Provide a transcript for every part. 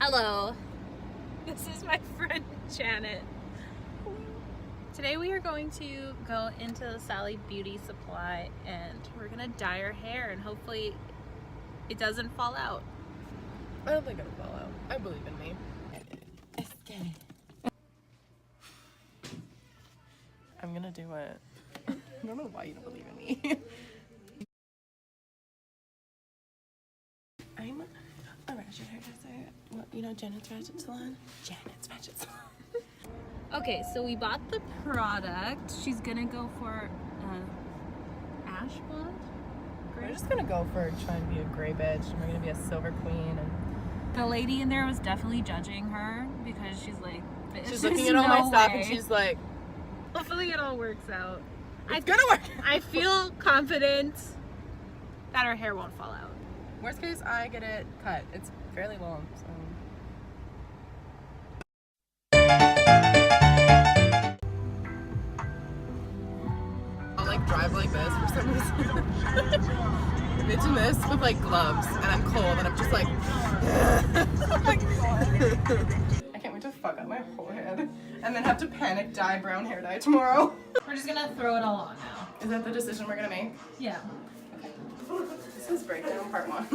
Hello, this is my friend Janet. Today we are going to go into the Sally Beauty Supply and we're gonna dye our hair and hopefully it doesn't fall out. I don't think it'll fall out. I believe in me. I'm gonna do it. I don't know why you don't believe in me. I'm a Ratchet hairdresser. Well, you know Janet's Ratchet Salon? Janet's Ratchet Salon. Okay, so we bought the product. She's gonna go for ash blonde? We're just gonna go for trying to be a gray bitch and we're gonna be a silver queen. And the lady in there was definitely judging her because she's like, she's looking at all my stuff and she's like, hopefully it all works out. It's gonna work. I feel confident that her hair won't fall out. Worst case, I get it cut. It's fairly long, so. I'll like drive like this for some reason. Imagine this with like gloves and I'm cold and I'm just like I can't wait to fuck up my whole head and then have to panic dye brown hair dye tomorrow. We're just gonna throw it all on now. Is that the decision we're gonna make? Yeah. Okay. This is breakdown part 1.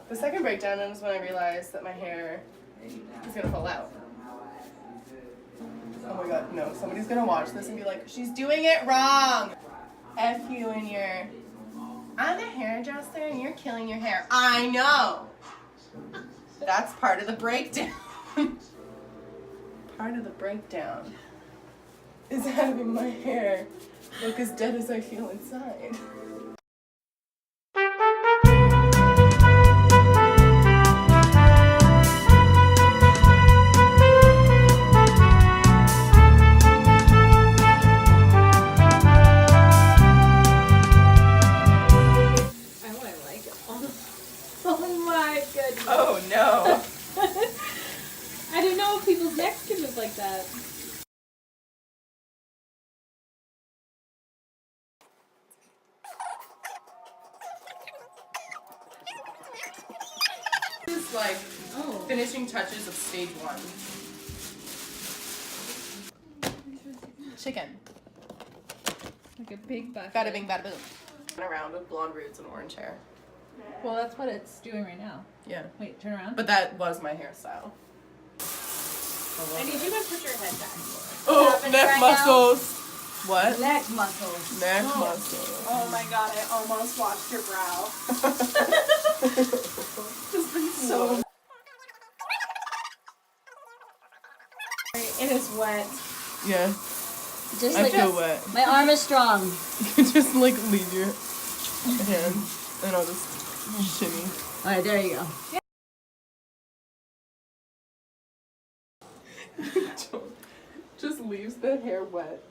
The second breakdown was when I realized that my hair is gonna fall out. Oh my god, no, somebody's gonna watch this and be like, she's doing it wrong! F you and your, I'm a hairdresser and you're killing your hair. I know! That's part of the breakdown. Part of the breakdown is having my hair look as dead as I feel inside. Oh no! I didn't know if people's necks could look like that. This is like finishing touches of stage 1. Chicken. Like a big bucket. Bada bing bada boom. Around with blonde roots and orange hair. Well, that's what it's doing right now. Yeah. Wait, turn around. But that was my hairstyle. I need you to put your head back. Oh, neck right muscles. What? Neck muscles. Neck muscles. Oh my god, I almost washed your brow. This thing's so. It is wet. Yeah. Just I feel wet. My arm is strong. You can just like leave your hand and I'll just shimmy. Alright, there you go. Just leaves the hair wet.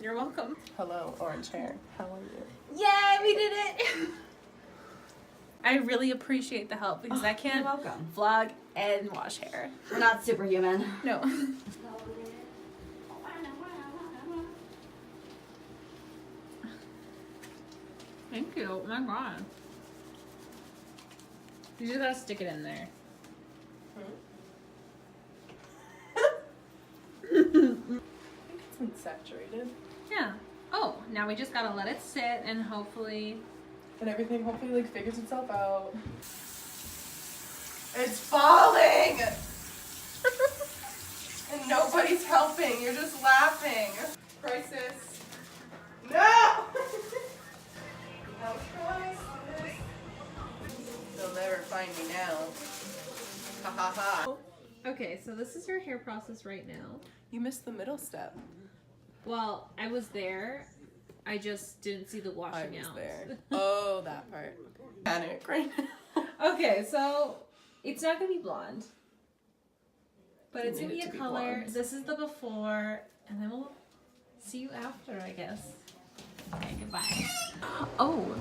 You're welcome. Hello, orange hair. How are you? Yay, we did it! I really appreciate the help because I can't You're welcome. vlog and wash hair. We're not superhuman. No. Thank you. Oh my god. You just gotta stick it in there. I think it's unsaturated. Yeah. Oh, now we just gotta let it sit and hopefully... And everything hopefully like figures itself out. It's falling! And nobody's helping. You're just laughing. Crisis. No! Health crisis. They'll never find me now. Ha ha ha. Okay, so this is your hair process right now. You missed the middle step. Well, I was there. I just didn't see the washing I was out. there. Oh, that part. Panic right now. Okay, so it's not gonna be blonde, but it's gonna be a color. Blonde. This is the before, and then we'll see you after, I guess. Okay, goodbye. Oh,